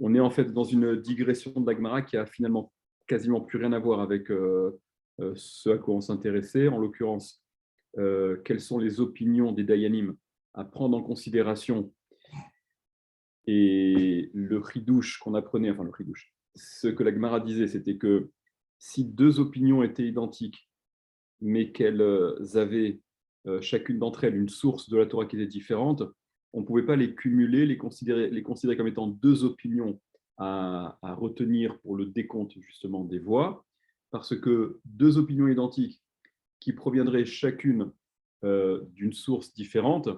on est en fait dans une digression de la Gemara qui a finalement quasiment plus rien à voir avec ce à quoi on s'intéressait, en l'occurrence, quelles sont les opinions des Dayanim à prendre en considération. Et le chidouche qu'on apprenait, enfin le chidouche, ce que la Gemara disait, c'était que si deux opinions étaient identiques, mais qu'elles avaient chacune d'entre elles une source de la Torah qui était différente, on ne pouvait pas les cumuler, les considérer comme étant deux opinions à retenir pour le décompte justement des voix, parce que deux opinions identiques qui proviendraient chacune d'une source différente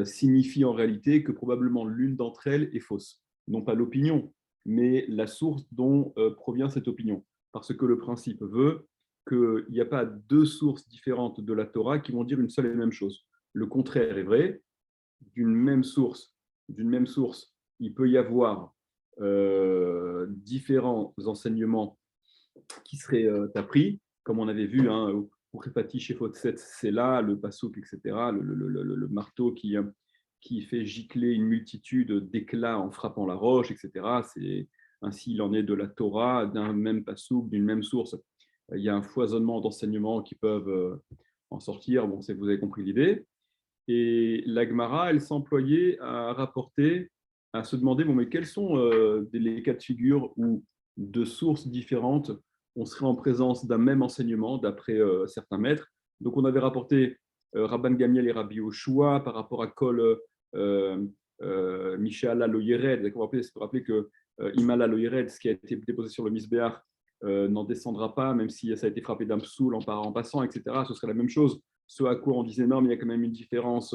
signifie en réalité que probablement l'une d'entre elles est fausse. Non pas l'opinion, mais la source dont provient cette opinion. Parce que le principe veut qu'il n'y a pas deux sources différentes de la Torah qui vont dire une seule et même chose. Le contraire est vrai. D'une même source, il peut y avoir différents enseignements qui seraient appris, comme on avait vu, hein, pour Répati, Shefot 7, c'est là, le Passouk, etc., le marteau qui fait gicler une multitude d'éclats en frappant la roche, etc. Ainsi, il en est de la Torah, d'un même Passouk, d'une même source. Il y a un foisonnement d'enseignements qui peuvent en sortir. Bon, vous avez compris l'idée. Et la Gemara, elle s'employait à rapporter, à se demander, bon, mais quels sont les cas de figure où de sources différentes, on serait en présence d'un même enseignement, d'après certains maîtres. Donc, on avait rapporté Rabban Gamiel et Rabbi Yoshua par rapport à Kol Mishala lo Yered. On peut rappeler que Imala lo Yered, ce qui a été déposé sur le Misbéach, n'en descendra pas, même si ça a été frappé d'un psoul en passant, etc. Ce serait la même chose. Ce à quoi on disait non, mais il y a quand même une différence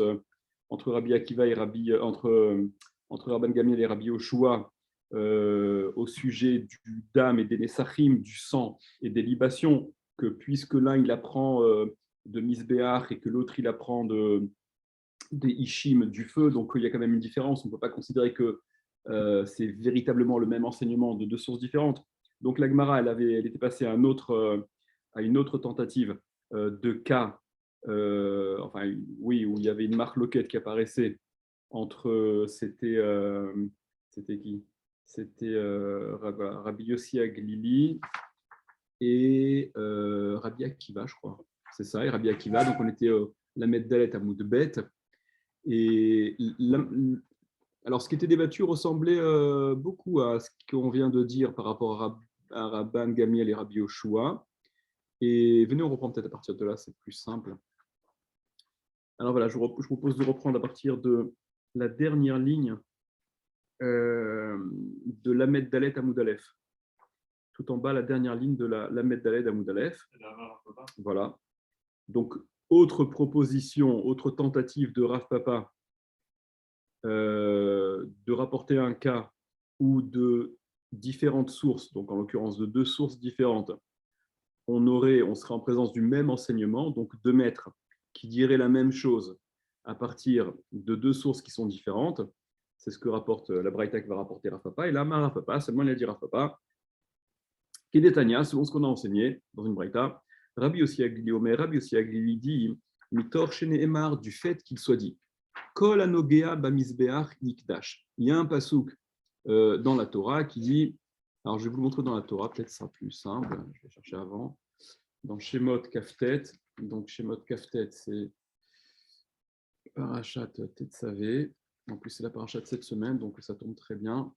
entre Rabbi Akiva et entre Rabban Gamiel et Rabbi Yoshua au sujet du dam et des nesachim, du sang et des libations, que puisque l'un il apprend de Misbéach et que l'autre il apprend des ishim, du feu, donc il y a quand même une différence. On ne peut pas considérer que c'est véritablement le même enseignement de deux sources différentes. Donc la Gemara, elle était passée à une autre tentative de cas, enfin oui, où il y avait une marque loquette qui apparaissait entre, c'était qui? C'était Rabbi Yossi Aglili et Rabbi Akiva, je crois. C'est ça, et Rabbi Akiva. Donc on était la Dalet à Moudbet. Et alors, ce qui était débattu ressemblait beaucoup à ce qu'on vient de dire par rapport à Rabban Gamiel et Rabbi Yoshua. Et venez, on reprend peut-être à partir de là, c'est plus simple. Alors voilà, je vous propose de reprendre à partir de la dernière ligne de l'Amed Dalet à Moudalef. Tout en bas, la dernière ligne de l'Amed Dalet à Moudalef. Voilà. Donc, autre proposition, autre tentative de Rav Papa de rapporter un cas où de différentes sources, donc en l'occurrence de deux sources différentes, on serait en présence du même enseignement, donc deux maîtres qui diraient la même chose à partir de deux sources qui sont différentes. C'est ce que rapporte la Braïta qui va rapporter Rav Papa. Et là, Rav Papa, seulement il a dit Rav Papa, Kedetania, selon ce qu'on a enseigné dans une Braïta, Rabbi Yossi Agli Omer, Rabbi Yossi Agli dit, Mitor Sheneemar, du fait qu'il soit dit, Kol Anogea Bamisbeach Nikdash. Il y a un pasouk dans la Torah qui dit, alors je vais vous le montrer dans la Torah, peut-être ça sera plus simple, je vais chercher avant, dans Shemot Kaftet, donc Shemot Kaftet, c'est Parashat Tetzavé, en plus c'est la Parashat de cette semaine, donc ça tombe très bien.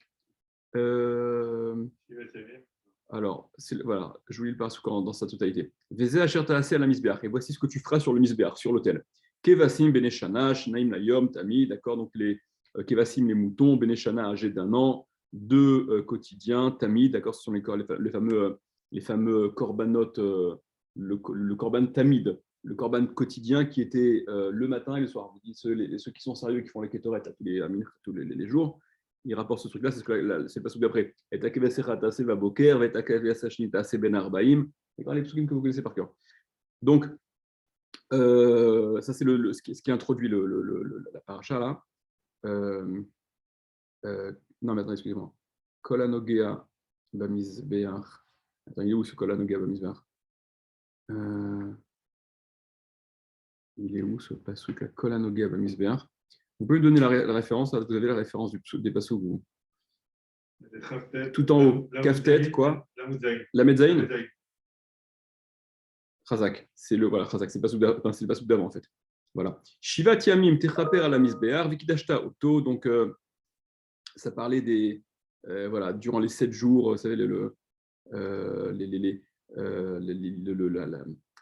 Alors, voilà, je vous lis le pasouk dans sa totalité. Vezeh asher ta'aseh ala misbeach, et voici ce que tu feras sur le misbeach, sur l'autel. Kevasim beneshana, shnaim layom tami, d'accord, donc les kevasim, les moutons, beneshana âgés d'un an, deux quotidiens, tami, d'accord, ce sont les fameux korbanot, le korban tamid, le korban quotidien qui était le matin et le soir. Vous dites, ceux qui sont sérieux, qui font les kétorettes tous les jours, il rapporte ce truc-là, c'est le passage d'après. Et takevesechat va boker, et takevesachnita ben arbaim. D'accord, les psukim que vous connaissez par cœur. Donc, ça c'est ce qui introduit la paracha là. Non, mais attendez, excusez-moi. Kol hanogea bamizbeach. Attends, il est où ce kol hanogea bamizbeach? Il est où ce pasuk là? Kol hanogea bamizbeach. Vous pouvez me donner la référence, là, vous avez la référence des pasuk, vous tout en haut. Kaftet, quoi? La Medzaïn. Chazak, c'est le Chazak, c'est le passouk d'avant en fait. Voilà. Shivat Yamim Techaper à la Misbear, Vikidashta Oto. Donc, ça parlait des. Voilà, durant les 7 jours, vous savez,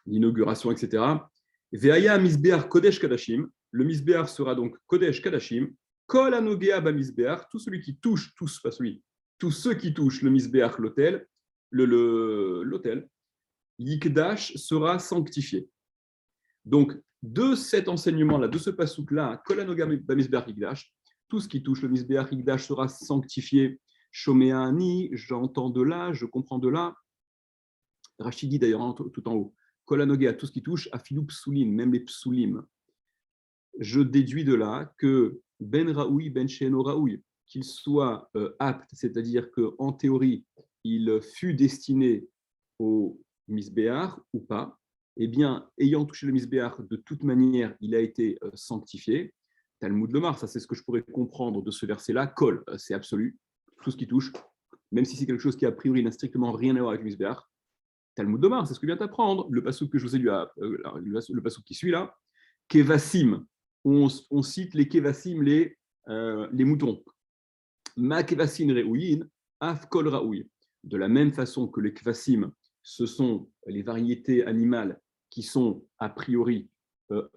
l'inauguration, etc. Veaya Misbear Kodesh Kadashim. Le Misbear sera donc Kodesh Kadashim. Kol Anogea Ba Misbear. Tout celui qui touche, tous ceux qui touchent le Misbear, l'autel, l'autel, l'Ikdash sera sanctifié. Donc, de cet enseignement-là, de ce pasouk-là, Kol Anogea Ba Misbear Ikdash, tout ce qui touche le Misbear Ikdash sera sanctifié. Shomeani, j'entends de là, je comprends de là. Rachidi d'ailleurs, tout en haut. Kol Anogea, tout ce qui touche, Afilou Psulim, même les Psulim. Je déduis de là que Ben Raoui, Ben Sheno Raoui, qu'il soit apte, c'est-à-dire qu'en théorie, il fut destiné au Misbéar ou pas, eh bien, ayant touché le Misbéar, de toute manière, il a été sanctifié. Talmud Lomar, ça c'est ce que je pourrais comprendre de ce verset-là. Kol, c'est absolu, tout ce qui touche, même si c'est quelque chose qui a priori n'a strictement rien à voir avec le Misbéar. Talmud Lomar, c'est ce que vient d'apprendre. Le passouk que je vous ai lu, le passouk qui suit là, Kevasim, on cite les Kevasim, les moutons. Ma Kevasim Re'ouyin, Af Kol Raoui. De la même façon que les Kevasim, ce sont les variétés animales qui sont a priori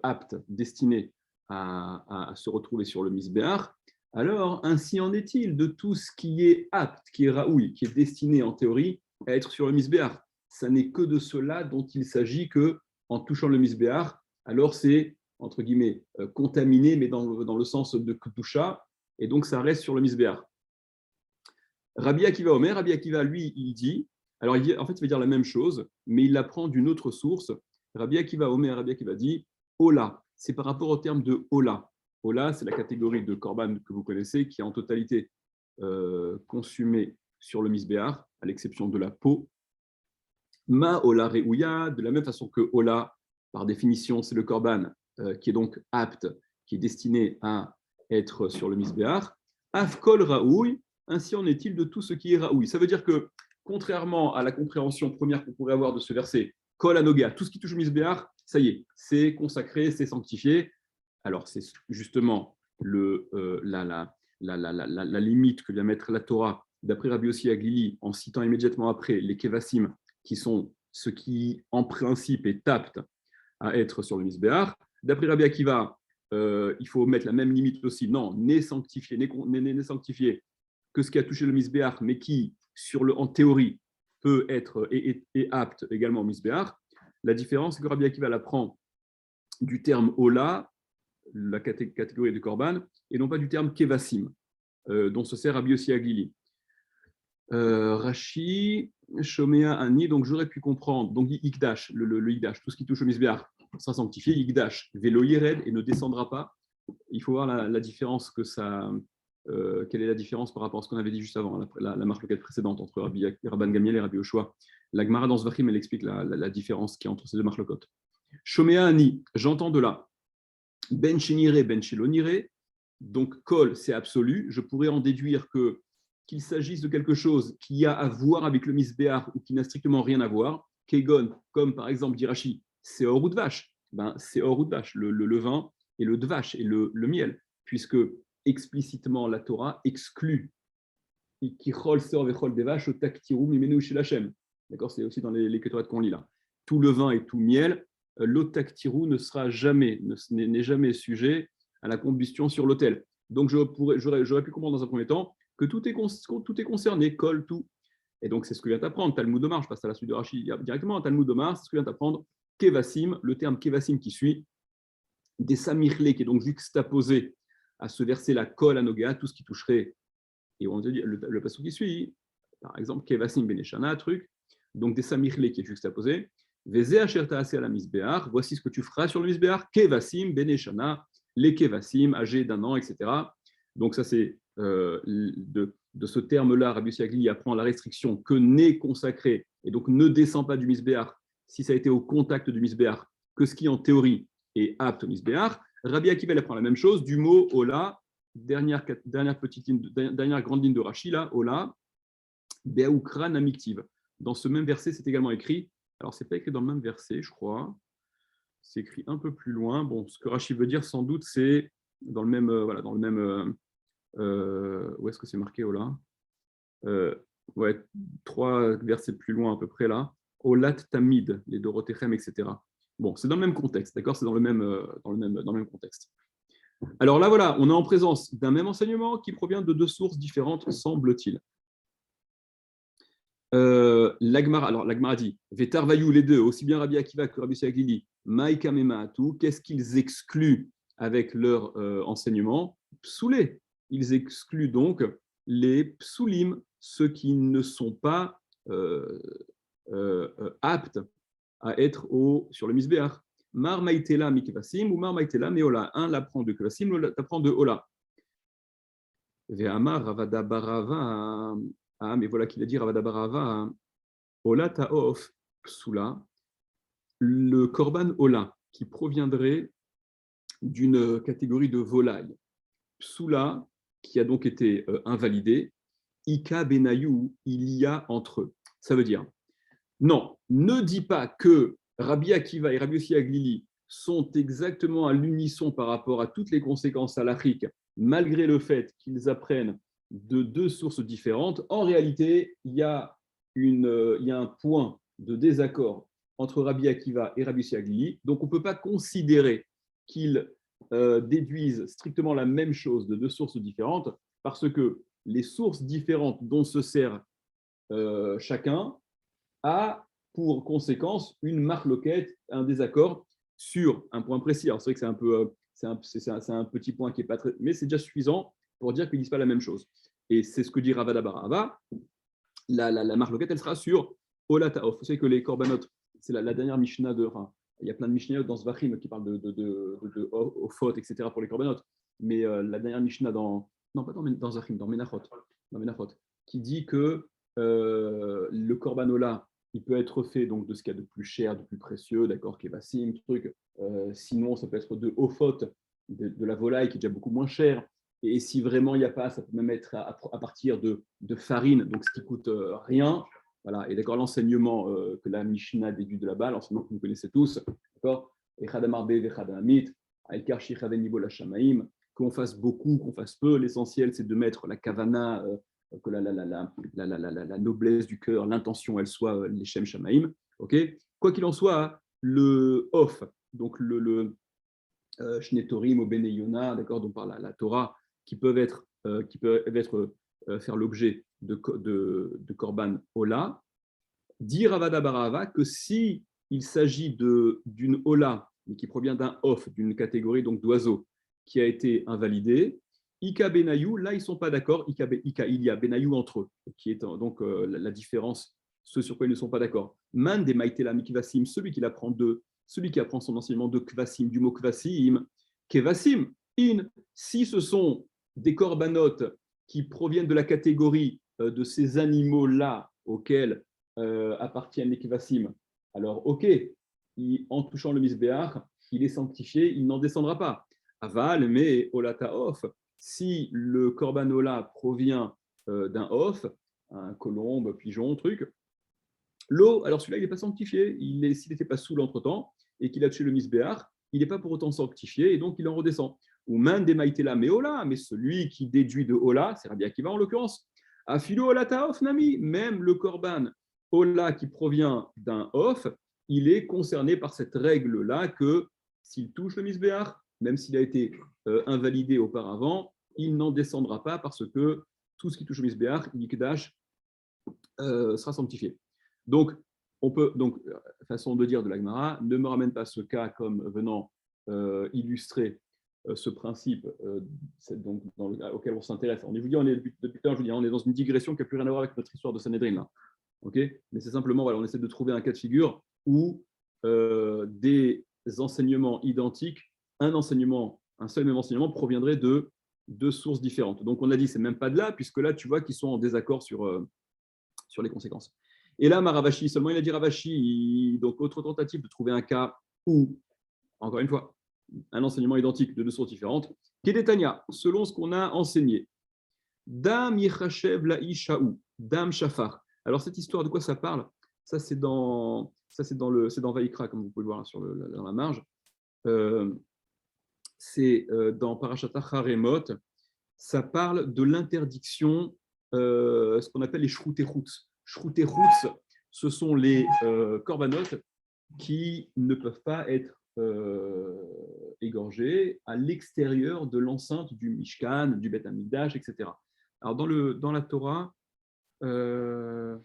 aptes, destinées à se retrouver sur le Misbéar. Alors, ainsi en est-il de tout ce qui est apte, qui est Raoui, qui est destiné en théorie à être sur le Misbéar. Ça n'est que de cela dont il s'agit que, en touchant le Misbéar, alors c'est, entre guillemets, contaminé, mais dans le sens de Kedusha, et donc ça reste sur le Misbéar. Rabbi Akiva Omer, Rabbi Akiva, lui, il dit, alors en fait, il va dire la même chose, mais il l'apprend d'une autre source. Rabbi Akiva Omer, Rabbi Akiva dit, Ola, c'est par rapport au terme de Ola. Ola, c'est la catégorie de korban que vous connaissez, qui est en totalité consumée sur le Misbéar, à l'exception de la peau. Ma Ola Reouya, de la même façon que Ola, par définition, c'est le korban qui est donc apte, qui est destiné à être sur le Misbéar. Afkol Raoui, ainsi en est-il de tout ce qui est Raoui. Ça veut dire que, contrairement à la compréhension première qu'on pourrait avoir de ce verset, Kol Anoga, tout ce qui touche au Misbéar, ça y est, c'est consacré, c'est sanctifié. Alors, c'est justement la limite que vient mettre la Torah, d'après Rabbi Yossi Aglili, en citant immédiatement après les Kevasim, qui sont ce qui, en principe, est apte à être sur le Misbéar. D'après Rabbi Akiva, il faut mettre la même limite aussi. Non, n'est sanctifié que ce qui a touché le Misbéar, mais qui, en théorie, peut être et apte également au Misbéar. La différence, c'est que Rabbi Akiva l'apprend du terme Ola, la catégorie du Korban, et non pas du terme Kevasim, dont se sert Rabbi Yossi Aglili. Rashi, Shomea Ani, donc j'aurais pu comprendre, donc Ikdash, le Ikdash, tout ce qui touche au Misbéar sera sanctifié, Ikdash, Velo Yered, et ne descendra pas. Il faut voir la différence que ça. Quelle est la différence par rapport à ce qu'on avait dit juste avant, la marque précédente entre Rabban Gamiel et Rabbi Yoshua. La Gemara dans Zvachim, elle explique la différence qu'il y a entre ces deux marloquot. Shomea Ani, j'entends de là. Ben Shenire, Ben Shelonire, donc Kol, c'est absolu. Je pourrais en déduire qu'il s'agisse de quelque chose qui a à voir avec le Misbéar ou qui n'a strictement rien à voir. Kegon, comme par exemple dit Rashi, c'est or ou de vache. Ben, c'est or ou de vache, le vin et le dvash et le miel, puisque explicitement la Torah exclut Kichol seor vechol devash au taktiru mimenu shel Hashem. D'accord, c'est aussi dans les Ketoret qu'on lit là. Tout le vin et tout miel, l'otaktiru n'est jamais sujet à la combustion sur l'autel. Donc j'aurais pu comprendre dans un premier temps que tout est concerné, colle, tout. Et donc c'est ce que vient d'apprendre Talmud Omar, je passe à la suite de Rashi directement, Talmud Omar, c'est ce que vient d'apprendre Kevasim, le terme Kevasim qui suit, des Samirle, qui est donc juxtaposé à ce verset-là, Kol Anoga, tout ce qui toucherait, et on dit le passage qui suit, par exemple, Kevasim Beneshana, truc, donc des Samirle qui est juxtaposé, Veze Asher Taase ala Misbéar, voici ce que tu feras sur le Misbéar, Kevasim Beneshana, les Kevasim, âgés d'1 an, etc. Donc ça c'est de ce terme-là, Rabbi Yossi Aglili apprend la restriction que n'est consacré, et donc ne descend pas du Misbéar, si ça a été au contact du Misbéar, que ce qui en théorie est apte au Misbéar. Rabbi Akiva apprend la même chose du mot Ola, dernière grande ligne de Rashi, là, Ola, Be'aukra namiktiv. Dans ce même verset, c'est également écrit. Alors, ce n'est pas écrit dans le même verset, je crois. C'est écrit un peu plus loin. Bon, ce que Rashi veut dire, sans doute, c'est dans le même. Dans le même où est-ce que c'est marqué, Ola ouais, 3 versets plus loin, à peu près là. Olat Tamid, les Dorotechem, etc. Bon, c'est dans le même contexte, d'accord. C'est dans le même contexte. Alors là, voilà, on est en présence d'un même enseignement qui provient de 2 sources différentes, semble-t-il. L'Agmara dit Vetarvayou, les deux, aussi bien Rabbi Akiva que Rabbi Saglili, Maïka Mema'atu, qu'est-ce qu'ils excluent avec leur enseignement? Psoulé. Ils excluent donc les psoulim, ceux qui ne sont pas aptes à être sur le misbéach. Mar Maïtela Mikvasim ou Mar Maïtela Meola. Un l'apprend de Kvasim, l'autre l'apprend de Ola. Ve'amar Ravada Barava. Ah, mais voilà qu'il a dit Ravada Barava. Ola Taof Psula. Le korban Ola, qui proviendrait d'une catégorie de volaille. Psula, qui a donc été invalidé. Ika Benayou, il y a entre eux. Ça veut dire, non, ne dis pas que Rabbi Akiva et Rabbi Yossi Aglili sont exactement à l'unisson par rapport à toutes les conséquences halachiques, malgré le fait qu'ils apprennent de 2 sources différentes. En réalité, il y a un point de désaccord entre Rabbi Akiva et Rabbi Yossi Aglili, donc on ne peut pas considérer qu'ils déduisent strictement la même chose de 2 sources différentes, parce que les sources différentes dont se sert chacun a pour conséquence une marloquette, un désaccord sur un point précis. Alors c'est vrai que c'est un petit point qui est pas très, mais c'est déjà suffisant pour dire qu'ils ne disent pas la même chose. Et c'est ce que dit Ravada Barava. La marloquette, elle sera sur Olataof. Vous savez que les korbanot, c'est la dernière Mishnah il y a plein de Mishnayot dans Zvachim qui parlent de Ofot, etc. pour les korbanot. Mais la dernière Mishnah non, pas dans Zvachim, dans Menachot, qui dit que le korbanola, il peut être fait donc de ce qu'il y a de plus cher, de plus précieux, d'accord, kévassim, truc. Sinon, ça peut être de Ofot, de la volaille qui est déjà beaucoup moins cher. Et si vraiment il n'y a pas, ça peut même être à partir de farine, donc ce qui coûte rien. Voilà. Et d'accord, l'enseignement que la Mishnah déduit de là-bas, l'enseignement que vous connaissez tous, d'accord, qu'on fasse beaucoup, qu'on fasse peu, l'essentiel c'est de mettre la kavana, que la noblesse du cœur, l'intention, elle soit les Shem Shamaim. Okay, quoi qu'il en soit, le off, donc le Shnetorim au Bene Yona, d'accord, dont parle la Torah, qui peuvent faire l'objet de Korban Ola, dit Ravada Barava que si il s'agit d'une Ola, mais qui provient d'un off, d'une catégorie donc d'oiseaux, qui a été invalidée, Ika Benayou, là ils ne sont pas d'accord, il y a Benayou entre eux, qui est donc la différence, ce sur quoi ils ne sont pas d'accord. Man de Maïtela Mikvasim, celui qui apprend son enseignement de Kvasim, du mot Kvasim, Kevasim, si ce sont des corbanotes qui proviennent de la catégorie de ces animaux-là auxquels appartiennent les Kvasim, alors ok, en touchant le misbéach, il est sanctifié, il n'en descendra pas. Aval, mais Olataof, si le corbanola provient d'un off, un colombe, pigeon, truc, l'eau, alors celui-là, il n'est pas sanctifié. S'il n'était pas saoul entre-temps et qu'il a tué le misbéach, il n'est pas pour autant sanctifié et donc il en redescend. Ou man de maïtela meola, mais celui qui déduit de Ola, c'est Rabbi Akiva en l'occurrence, afilo olataof nami, même le korban Ola qui provient d'un off, il est concerné par cette règle-là que s'il touche le misbéach, même s'il a été invalidé auparavant, il n'en descendra pas parce que tout ce qui touche au misbéach, l'ikdash, sera sanctifié. Donc, façon de dire de l'Agmara, ne me ramène pas ce cas comme venant illustrer ce principe auquel on s'intéresse. Depuis tout à l'heure, je vous dis, on est dans une digression qui n'a plus rien à voir avec notre histoire de Sanhedrin. Là. Okay, mais c'est simplement, voilà, on essaie de trouver un cas de figure où des enseignements identiques, un seul même enseignement proviendrait de 2 sources différentes. Donc on a dit, c'est même pas de là, puisque là, tu vois qu'ils sont en désaccord sur les conséquences. Et là, Maravashi, seulement il a dit Ravashi, donc autre tentative de trouver un cas où, encore une fois, un enseignement identique de 2 sources différentes, Kedetania, selon ce qu'on a enseigné, Dam Yechashev la Ishaou, Dam Shafar. Alors, cette histoire, de quoi ça parle? Ça, c'est dans Vaïkra, comme vous pouvez le voir dans la marge. C'est dans Parashat Haremot. Ça parle de l'interdiction, ce qu'on appelle les shrouterhouts. Shrouterhouts, ce sont les corbanotes qui ne peuvent pas être égorgés à l'extérieur de l'enceinte du Mishkan, du Beth Amikdash, etc. Alors, dans la Torah, voilà,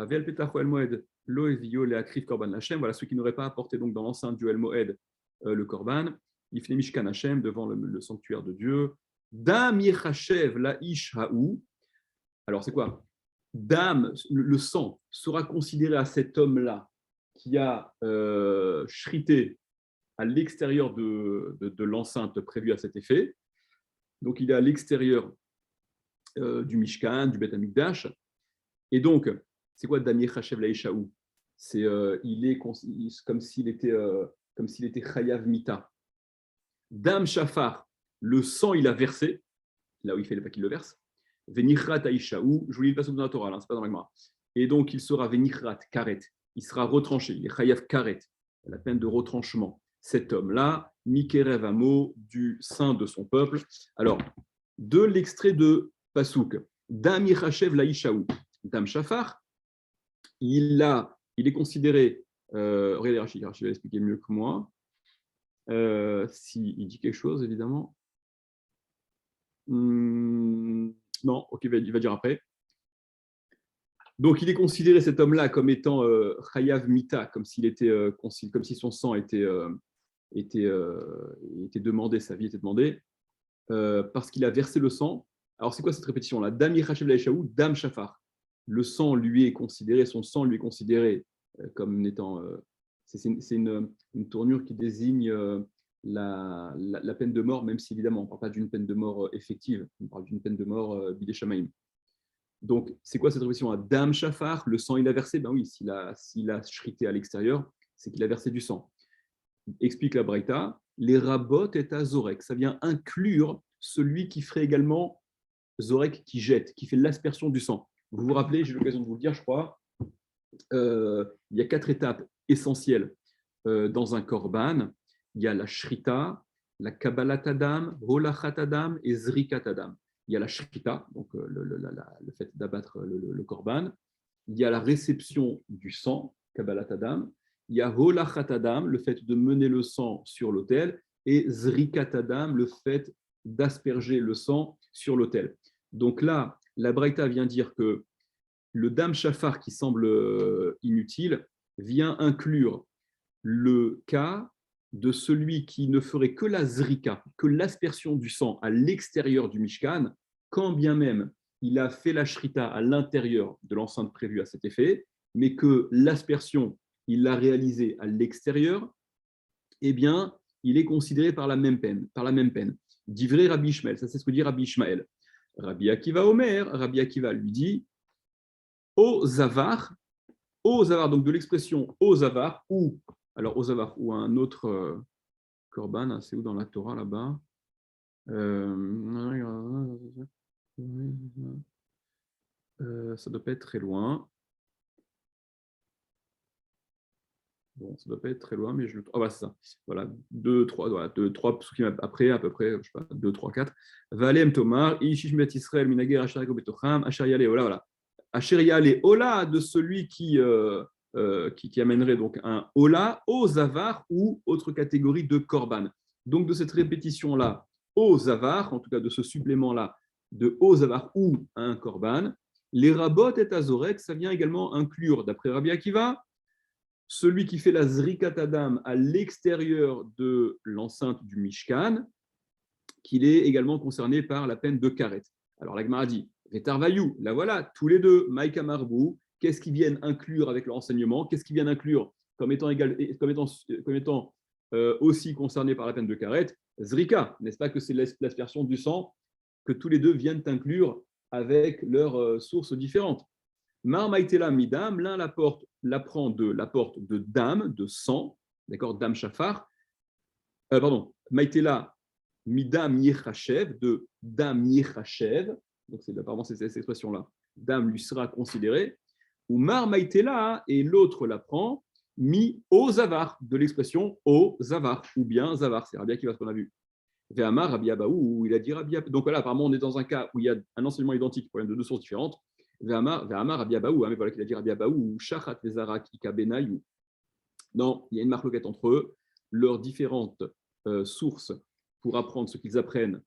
Ve'el petach El Moed lo evio leakriv korban Hashem. Voilà, ceux qui n'auraient pas apporté donc dans l'enceinte du El Moed le korban, Ifne Mishkan Hashem, devant le sanctuaire de Dieu. Dam Yechachev la ish haou. Alors, c'est quoi? Dam, le sang, sera considéré à cet homme-là qui a shrité à l'extérieur de l'enceinte prévue à cet effet. Donc, il est à l'extérieur du Mishkan, du Beth Amikdash. Et donc, c'est quoi Dam Yechachev la ish haou? C'est il est comme s'il était chayav mita. Dam Shafar, le sang il a versé, là où il fallait pas qu'il le verse. Venichrat Aishaou, je vous lis le passage dans la Torah, hein, c'est pas dans la Gemara. Et donc il sera Venichrat Karet, il sera retranché, il est chayav Karet, la peine de retranchement. Cet homme-là, Mikerev Amo, du sein de son peuple. Alors, de l'extrait de Pasouk, Dam Yechachev Laishaou, Dam Shafar, il est considéré, regardez Rachid va l'expliquer mieux que moi. S'il dit quelque chose, évidemment. Non, ok, il va dire après. Donc, il est considéré, cet homme-là, comme étant Chayav Mita, comme si son sang était demandé, sa vie était demandée, parce qu'il a versé le sang. Alors, c'est quoi cette répétition-là? Dam Yechachev Laeshaou, Dam Shafar. Le sang lui est considéré, son sang lui est considéré comme étant. C'est une tournure qui désigne la peine de mort, même si évidemment on ne parle pas d'une peine de mort effective, on parle d'une peine de mort bidé shamaïm. Donc, c'est quoi cette répétition? Dam Shafar, le sang il a versé. Ben oui, s'il a shrité à l'extérieur, c'est qu'il a versé du sang. Explique la Braïta, les rabot et à Zorek, ça vient inclure celui qui ferait également Zorek, qui jette, qui fait l'aspersion du sang. Vous vous rappelez, j'ai eu l'occasion de vous le dire, je crois, il y a 4 étapes essentielles dans un korban. Il y a la shrita, la kabbalat adam, holachat adam et zrikat adam. Il y a la shrita, donc le fait d'abattre le korban. Il y a la réception du sang, kabbalat adam. Il y a holachat adam, le fait de mener le sang sur l'autel, et zrikat adam, le fait d'asperger le sang sur l'autel. Donc là, la Braïta vient dire que le Dam Shafar, qui semble inutile, vient inclure le cas de celui qui ne ferait que la zrika, que l'aspersion du sang à l'extérieur du Mishkan, quand bien même il a fait la shrita à l'intérieur de l'enceinte prévue à cet effet, mais que l'aspersion, il l'a réalisée à l'extérieur, eh bien, il est considéré par la même peine. D'ivré Rabbi Ishmael, ça c'est ce que dit Rabbi Ishmael. Rabbi Akiva Omer, Rabbi Akiva lui dit au zavar, donc de l'expression au zavar, ou un autre korban, hein, c'est où dans la Torah là-bas? Ça doit pas être très loin. Bon, ça doit pas être très loin, mais je le. Ah, bah, c'est ça. Voilà, 2-3 psukim après, à peu près, je sais pas, 2-3-4. Valem Tomar, Ishishmet Israël, Minager, Asher Betocham, Asher Yale Ola, voilà. Asher Yale Ola, de celui qui amènerait donc un Ola, au Zavar ou autre catégorie de Korban. Donc, de cette répétition-là, au Zavar, en tout cas de ce supplément-là, de au Zavar ou un Korban, les Rabot et Azorek, ça vient également inclure, d'après Rabbi Akiva, celui qui fait la Zrikat Adam à l'extérieur de l'enceinte du Mishkan, qu'il est également concerné par la peine de Karet. Alors la Gemara dit, Vetarvayou, là voilà, tous les deux, Maïka Marbou, qu'est-ce qu'ils viennent inclure avec leur enseignement? Qu'est-ce qu'ils viennent inclure comme étant aussi concerné par la peine de Karet? Zrika, n'est-ce pas que c'est l'aspersion du sang que tous les deux viennent inclure avec leurs sources différentes? Mar Maïtela Midam, l'un l'apprend de la porte de Dam, de sang, d'accord, Dam Shafar, pardon, Maïtela Midam Yechachev, de Dam Yechachev, donc apparemment c'est cette expression-là, dame lui sera considérée, ou mar maïtela, et l'autre la prend, mi au zavar, de l'expression au zavar, ou bien zavar, c'est Rabbi Akiva ce qu'on a vu. Ve'amar Rabbi Abaou, il a dit Rabbi Abaou. Donc voilà, apparemment, on est dans un cas où il y a un enseignement identique, problème de deux sources différentes. Ve'amar Rabbi Abaou, mais voilà qu'il a dit Rabbi Abaou, Shachat Vezarak Ika Benayou. Non, il y a une marloquette entre eux, leurs différentes sources pour apprendre ce qu'ils apprennent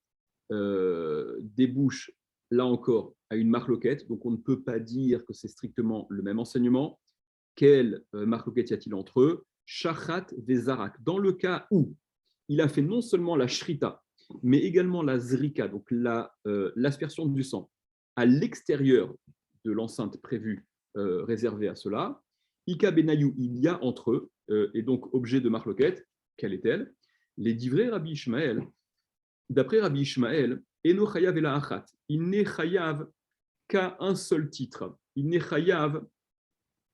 débouchent là encore à une marloquette, donc on ne peut pas dire que c'est strictement le même enseignement. Quelle marloquette y a-t-il entre eux? Shachat Vezarak. Dans le cas où il a fait non seulement la shrita, mais également la zrika, donc l'aspersion du sang, à l'extérieur de l'enceinte prévue réservée à cela. Ika Benayou, il y a entre eux, et donc objet de marloquette, quelle est-elle? Les divrei Rabbi Ishmael, d'après Rabbi Ishmael, Eno chayav ela achat, il n'est chayav qu'à un seul titre. Il n'est chayav,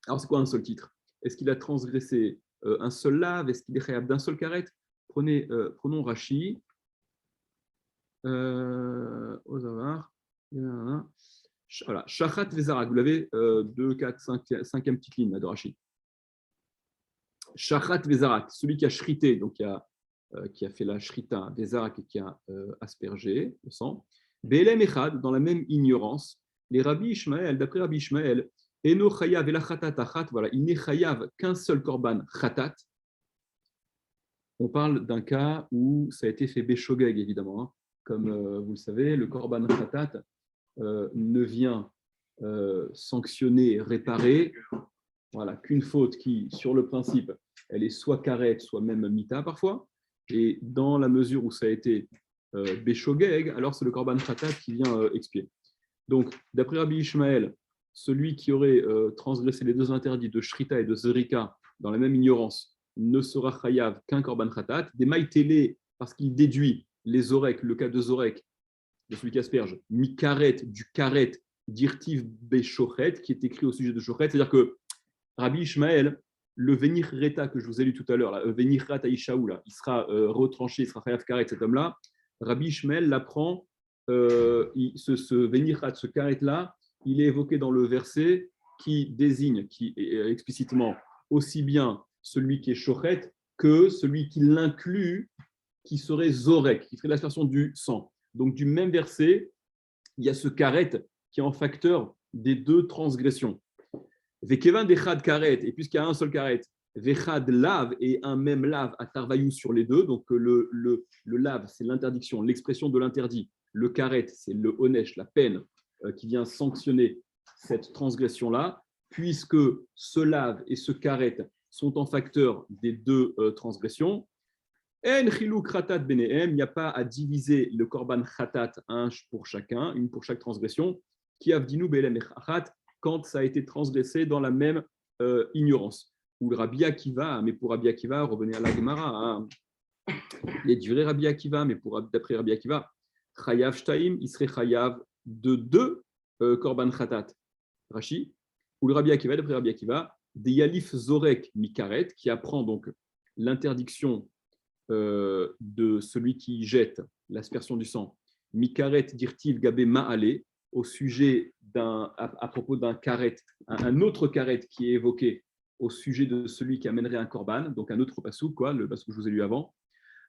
alors c'est quoi un seul titre? Est-ce qu'il a transgressé un seul lave? Est-ce qu'il est chayav d'un seul karet? Prenons Rashi. Ozavar. Voilà, Shachat Vezarak, vous l'avez 2, 4, 5, 5e petite ligne de Rashi. Shachat Vezarak, celui qui a shrité, donc qui a fait la shrita Vezarak et qui a aspergé le sang. Be'elem Echad, dans la même ignorance, les Rabbi Ishmael, d'après Rabbi Ishmael, Eno Chayav et la Chatat Achat, voilà, il n'est Chayav qu'un seul korban Chatat. On parle d'un cas où ça a été fait Béchogeg, évidemment. Hein. Comme vous le savez, le Korban Khatat ne vient sanctionner, réparer, voilà, qu'une faute qui, sur le principe, elle est soit karet, soit même mita parfois. Et dans la mesure où ça a été Béchogeg, alors c'est le Korban Khatat qui vient expier. Donc, d'après Rabbi Ishmael, celui qui aurait transgressé les deux interdits de Shrita et de Zerika dans la même ignorance, ne sera chayav qu'un korban khatat, des maïtélé, parce qu'il déduit les orek, le cas de zorek, de celui qui asperge, mi karet, du karet, dirtiv beshochet, qui est écrit au sujet de shochet, c'est-à-dire que Rabbi Ishmael, le venir reta que je vous ai lu tout à l'heure, le venir rata ishaou, il sera retranché, il sera chayav karet, cet homme-là, Rabbi Ishmael l'apprend, ce venir rat, ce karet-là, il est évoqué dans le verset qui désigne, qui explicitement aussi bien celui qui est shochet, que celui qui l'inclut, qui serait zorek, qui ferait l'aspersion du sang. Donc, du même verset, il y a ce karet qui est en facteur des deux transgressions. Vekevan dechad karet, et puisqu'il y a un seul karet, vechad lav et un même lav à tarvaïou sur les deux, donc le lav, c'est l'interdiction, l'expression de l'interdit. Le karet, c'est le onesh, la peine qui vient sanctionner cette transgression-là, puisque ce lav et ce karet sont en facteur des deux transgressions. En chiluk khatat benehem, il n'y a pas à diviser le korban khatat, un pour chacun, une pour chaque transgression, qui avdinu be'elem echat, quand ça a été transgressé dans la même ignorance. Ou le Rabbi Akiva, mais pour Rabbi Akiva, revenez à la Gemara, hein. Les durées Rabbi Akiva, mais d'après Rabbi Akiva, chayav shtaim, il serait chayav de deux korban khatat. Rashi, ou le Rabbi Akiva, d'après Rabbi Akiva, des Yalif Zorek Mikaret, qui apprend donc l'interdiction de celui qui jette l'aspersion du sang, Mikaret dirtiv Gabé Ma'ale, au sujet à propos d'un karet, un autre karet qui est évoqué au sujet de celui qui amènerait un korban, donc un autre pasouk, quoi, le pasouk que je vous ai lu avant.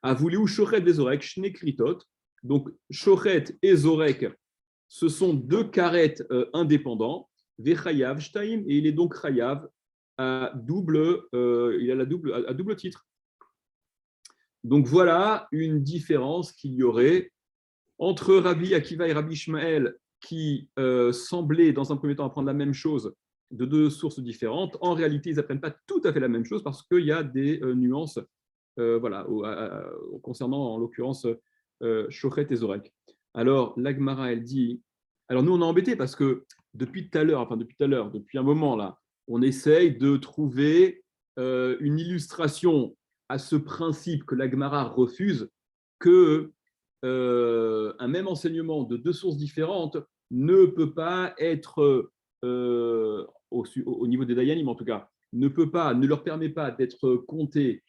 Avouliou Shochet des Zorek, Shnekritot, donc Shochet et Zorek, ce sont deux karets indépendants, Vechayav Shtaim, et il est donc Chayav à double titre. Donc voilà une différence qu'il y aurait entre Rabbi Akiva et Rabbi Ishmael qui semblaient dans un premier temps apprendre la même chose de deux sources différentes. En réalité, ils n'apprennent pas tout à fait la même chose parce qu'il y a des nuances concernant en l'occurrence Shochet et Zorek. Alors l'Agmara, elle dit, alors nous on est embêtés parce que depuis un moment là, on essaye de trouver une illustration à ce principe que l'Agmara refuse, que un même enseignement de deux sources différentes ne peut pas être, au niveau des Dayanim en tout cas, ne leur permet pas d'être comptés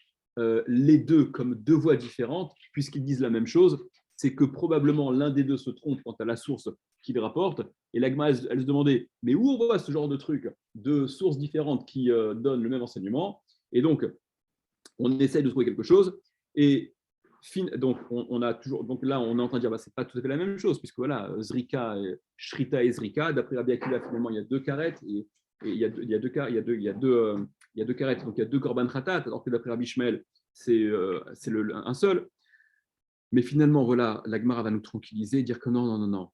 les deux comme deux voies différentes, puisqu'ils disent la même chose, c'est que probablement l'un des deux se trompe quant à la source qu'il rapporte. Et l'Agma, elle se demandait, mais où on voit ce genre de truc, de sources différentes qui donnent le même enseignement? Et donc, on essaie de trouver quelque chose. Et donc, on a toujours, donc là, on est en train de dire, c'est pas tout à fait la même chose, puisque voilà, Zrika, Shrita et Zrika, d'après Rabbi Akiva, finalement, il y a deux carettes, et il y a deux carettes, donc il y a deux korban khatat, alors que d'après Rabbi Shmuel, c'est un seul. Mais finalement, voilà, la Gemara va nous tranquilliser, dire que non.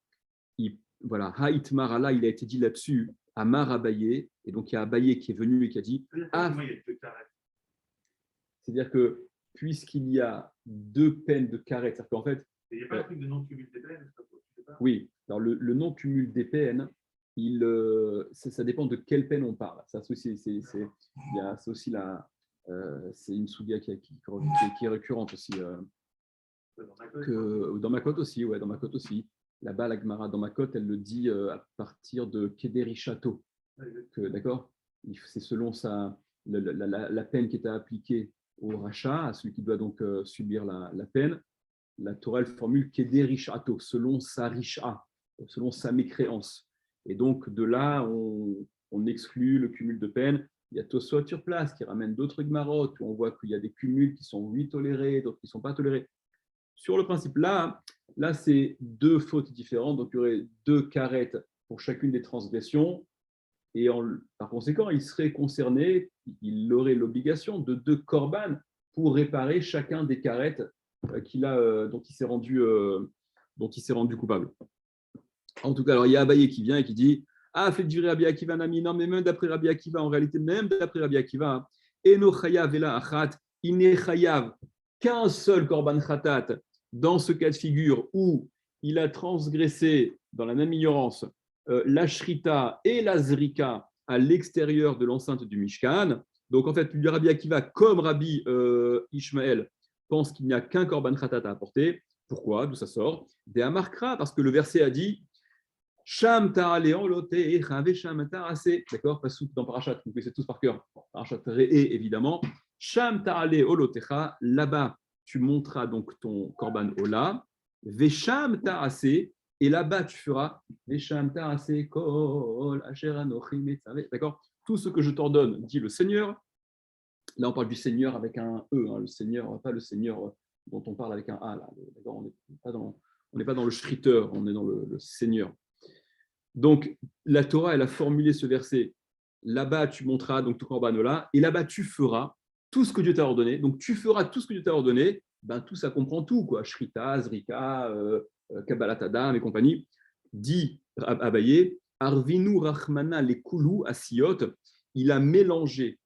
Voilà, Haïtmar Allah, il a été dit là-dessus, Amar Abaye, et donc il y a Abaye qui est venu et qui a dit, c'est-à-dire que puisqu'il y a deux peines de carrette, c'est-à-dire qu'en fait, il n'y a pas un truc de non-cumul des peines? Oui, alors le non-cumul des peines, ça dépend de quelle peine on parle. Ça, c'est aussi c'est une soudia qui est récurrente aussi. Dans ma cote aussi, ouais, dans ma cote aussi. Là-bas, la Gemara, dans ma cote, elle le dit à partir de Kederi Château. D'accord? C'est selon la peine qui est appliquée au rachat, à celui qui doit donc subir la peine. La Torah, elle formule Kederi Château, selon sa richa, selon sa mécréance. Et donc, de là, on exclut le cumul de peine. Il y a Tosot sur place qui ramène d'autres Gmarot, où on voit qu'il y a des cumuls qui sont, oui, tolérés, d'autres qui ne sont pas tolérés. Sur le principe, là c'est deux fautes différentes, donc il y aurait deux carettes pour chacune des transgressions, et par conséquent, il serait concerné, il aurait l'obligation de deux korban pour réparer chacun des carettes dont il s'est rendu coupable. En tout cas, alors il y a Abaye qui vient et qui dit fait du Rabbi Akiva Nami. Non, mais même d'après Rabbi Akiva, en réalité, même d'après Rabbi Akiva, Eno Chayav Vela Achat, il n'est Chayav qu'un seul Korban Khatat dans ce cas de figure où il a transgressé, dans la même ignorance, la Shrita et la Zrika à l'extérieur de l'enceinte du Mishkan. Donc en fait, le Rabbi Akiva, comme Rabbi Ishmael, pense qu'il n'y a qu'un Korban Khatat à apporter. Pourquoi? D'où ça sort? Des Amarkra, parce que le verset a dit Sham ta'aleon lote echave sham ta'ase. D'accord? Passouk dans Parashat, vous connaissez tous par cœur. Parashat Re'e, évidemment. Sham ta'ale olotecha, là-bas, tu monteras donc ton korban ola. Vesham ta'ase, et là-bas, tu feras Vesham ta'ase kol asher anochi metzave. D'accord? Tout ce que je t'ordonne, dit le Seigneur. Là, on parle du Seigneur avec un E, hein, le Seigneur, pas le Seigneur dont on parle avec un A. Là. D'accord? On n'est pas dans le Schritter, on est dans le Seigneur. Donc, la Torah, elle a formulé ce verset. Là-bas, tu monteras donc ton korban ola, et là-bas, tu feras tout ce que Dieu t'a ordonné. Donc, tu feras tout ce que Dieu t'a ordonné. Ben, tout ça comprend tout, quoi. Shrita, Zrika, Kabbalat Adam et compagnie. Dit Abaye, Arvinu Rachmana les Kulu Asiyot, il a mélangé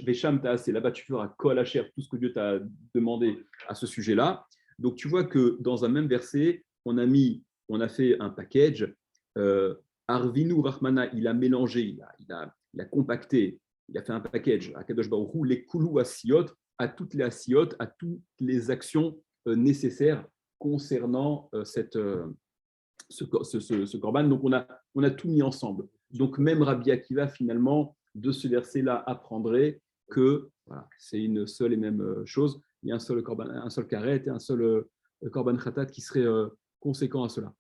Vesham Taase, là-bas, tu feras Kol Asher, tout ce que Dieu t'a demandé à ce sujet-là. Donc, tu vois que dans un même verset, on a fait un package. Arvinu Rahmana, il a mélangé, il a compacté, il a fait un package à Kadosh Baruch Hu, les Kulu Asiyot, à toutes les Asiyot, à toutes les actions nécessaires concernant ce korban. Donc, on a tout mis ensemble. Donc, même Rabbi Akiva, finalement, de ce verset-là, apprendrait que voilà, c'est une seule et même chose. Il y a un seul karet et un seul korban khatat qui serait conséquent à cela.